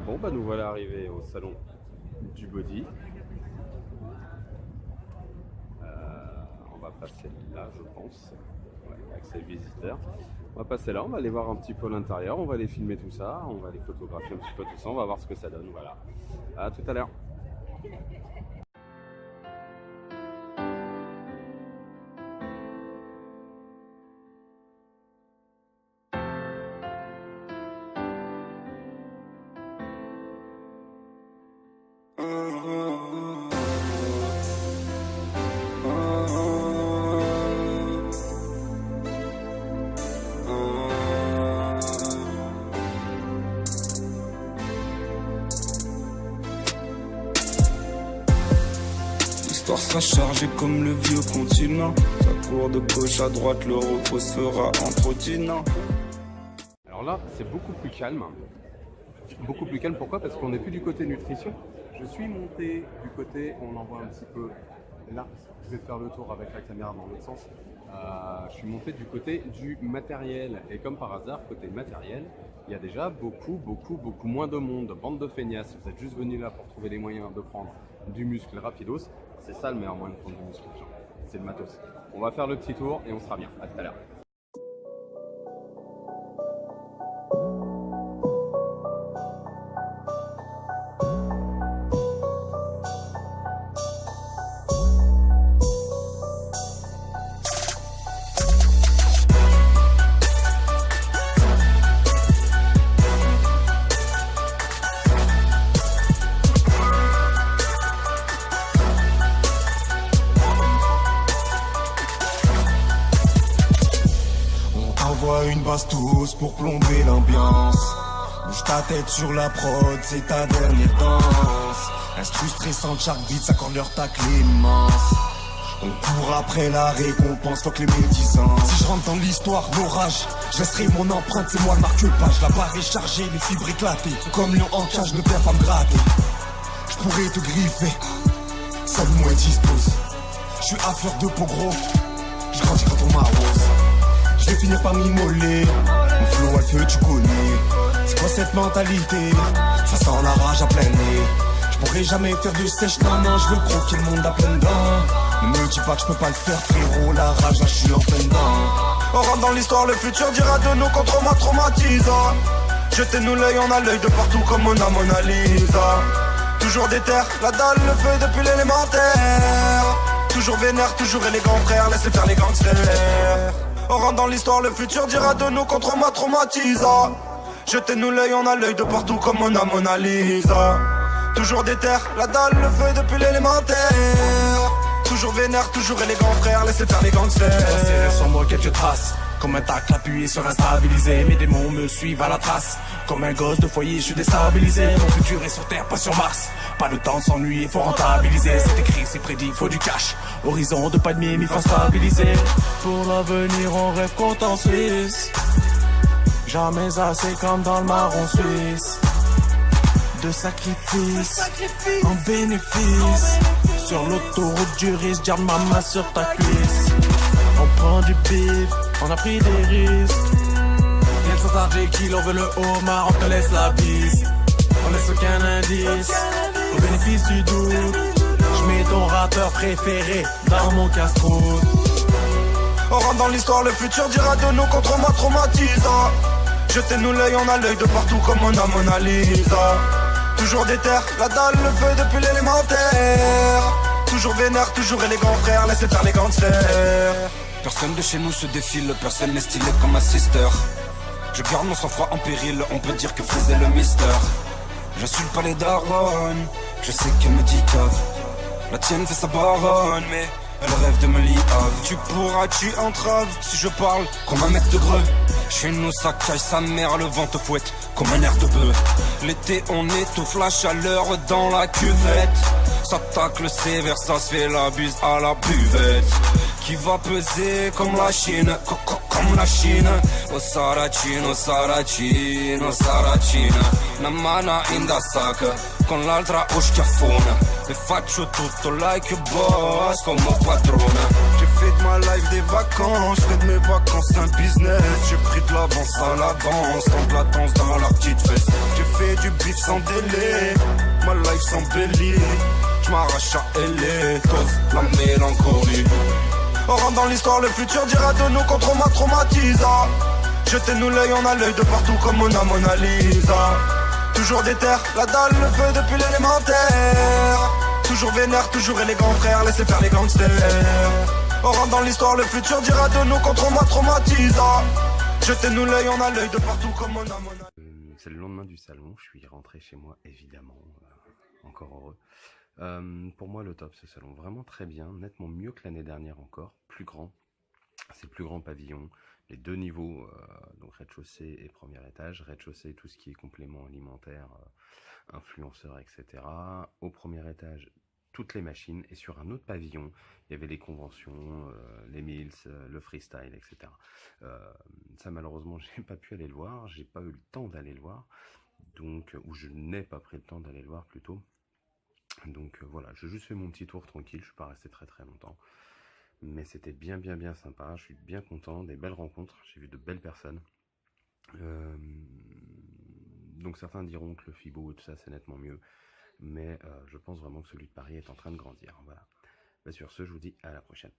Bon bah nous voilà arrivés au salon du body. On va passer là je pense, ouais, avec ces visiteurs. On va passer là, on va aller voir un petit peu l'intérieur, on va aller filmer tout ça, on va aller photographier un petit peu tout ça, on va voir ce que ça donne, voilà. À tout à l'heure. L'histoire sera chargée comme le vieux continent. Ça court de gauche à droite, le repos sera en trottinant. Alors là, c'est beaucoup plus calme. Beaucoup plus calme, pourquoi? Parce qu'on n'est plus du côté nutrition. Je suis monté du côté, on en voit un petit peu là. Je vais faire le tour avec la caméra dans l'autre sens. Je suis monté du côté du matériel. Et comme par hasard, côté matériel, il y a déjà beaucoup moins de monde. Bande de feignasses, vous êtes juste venus là pour trouver les moyens de prendre du muscle rapidos. C'est ça le meilleur moyen de prendre du muscle, c'est le matos. On va faire le petit tour et on sera bien. À tout à l'heure. Une bastos pour plomber l'ambiance. Bouge ta tête sur la prod, c'est ta dernière danse. Instru stressante, chaque beat, ça leur tacle immense. On court après la récompense, fuck les médisants. Si je rentre dans l'histoire, l'orage, je laisserai mon empreinte, c'est moi le marque-page. La barre est chargée, les fibres éclatées. Comme lion en cage, ne viens pas me gratter. Je pourrais te griffer, seul moi dispose. Je suis à fleur de peau gros, je grandis quand on m'arrose. Je vais finir par m'immoler. Mon flow à le feu, tu connais. C'est quoi cette mentalité? Ça sent la rage à plein nez. Je pourrais jamais faire de sèche, non, je veux croquer le monde à pleines dents. Ne me dis pas que je peux pas le faire, frérot. La rage, là, je suis en plein dedans. On rentre dans l'histoire, le futur dira de nous contre moi traumatisant. Jetez-nous l'œil, on a l'œil de partout comme on a Mona Lisa. Toujours déter, la dalle, le feu depuis l'élémentaire. Toujours vénère, toujours élégant, frère. Laissez faire les gangsters. On rentre dans l'histoire, le futur dira de nous contre moi traumatisant. Jetez-nous l'œil, on a l'œil de partout comme on a Mona Lisa. Toujours déter, la dalle, le feu depuis l'élémentaire. Toujours vénère, toujours élégant, frère, laissez faire les gangsters. C'est sans moi quelques traces, comme un tacle appuyé sur un stabilisé. Mes démons me suivent à la trace, comme un gosse de foyer, je suis déstabilisé. Mon futur est sur terre, pas sur Mars. Pas le temps de s'ennuyer, faut rentabiliser. C'est écrit, c'est prédit, faut du cash. Horizon de pas de mime, il faut stabiliser. Pour l'avenir, on rêve compte en Suisse. Jamais assez comme dans le marron suisse. De sacrifice en bénéfice. Sur l'autoroute du risque, garde ma main sur ta cuisse. On prend du bif, on a pris des risques. Y'a le centre qui on veut le homard, on te laisse la piste. On laisse aucun indice, au bénéfice du doute. J'mets ton rappeur préféré dans mon casse-croûte. On rentre dans l'histoire, le futur dira de nous contre moi traumatisant. Jetez-nous l'œil, on a l'œil de partout comme on a Mona Lisa. Toujours déter, la dalle, le feu depuis l'élémentaire. Toujours vénère, toujours élégant, frère, laissez faire les gangsters. Personne de chez nous se défile, personne n'est stylé comme ma sister. Je garde mon sang-froid en péril, on peut dire que faisait le mister. J'insulte pas les darons, je sais qu'elle me dit cave. La tienne fait sa baronne, mais elle rêve de me lier. Tu pourras, tu entraves, si je parle comme un mec de greu. Chez nous ça caille sa mère, le vent te fouette comme un air de bœuf. L'été on étouffe la chaleur dans la cuvette. Ça tacle sévère, ça se fait la buse à la buvette. Qui va peser comme la Chine, comme la Chine. Oh Saracino, Saracino, Saracino. Una mano in da sacca, con l'altra o schiaffona. E faccio tutto like a boss, come padrone. J'ai fait de ma life des vacances, fais de mes vacances un business. J'ai pris de l'avance à l'avance, tant de latence dans la petite fesse. J'ai fait du vif sans délai. Ma life s'embellit. J'm'arrache à LA, cause la mélancolie. On rentre dans l'histoire, le futur dira de nous qu'on traumatisa. Jetez-nous l'œil, on a l'œil de partout comme Mona Lisa. Toujours déter, la dalle, le feu depuis l'élémentaire. Toujours vénère, toujours élégant frère, laissez faire les gangsters. On rentre dans l'histoire, le futur dira de nous qu'on traumatisa. Jetez-nous l'œil, on a l'œil de partout comme Mona. C'est le lendemain du salon, je suis rentré chez moi évidemment, encore heureux. Pour moi le top ce salon, vraiment très bien, nettement mieux que l'année dernière encore, plus grand, c'est le plus grand pavillon, les deux niveaux, donc rez-de-chaussée et premier étage, rez-de-chaussée tout ce qui est complément alimentaire, influenceurs, etc. Au premier étage, toutes les machines, et sur un autre pavillon, il y avait les conventions, les mills, le freestyle, etc. Ça malheureusement, j'ai pas pu aller le voir, j'ai pas eu le temps d'aller le voir, donc, ou je n'ai pas pris le temps d'aller le voir plutôt. Donc voilà, j'ai juste fait mon petit tour tranquille, je suis pas resté très longtemps. Mais c'était bien sympa, je suis bien content, des belles rencontres, j'ai vu de belles personnes. Donc certains diront que le FIBO et tout ça c'est nettement mieux, mais je pense vraiment que celui de Paris est en train de grandir. Voilà. Sur ce, je vous dis à la prochaine.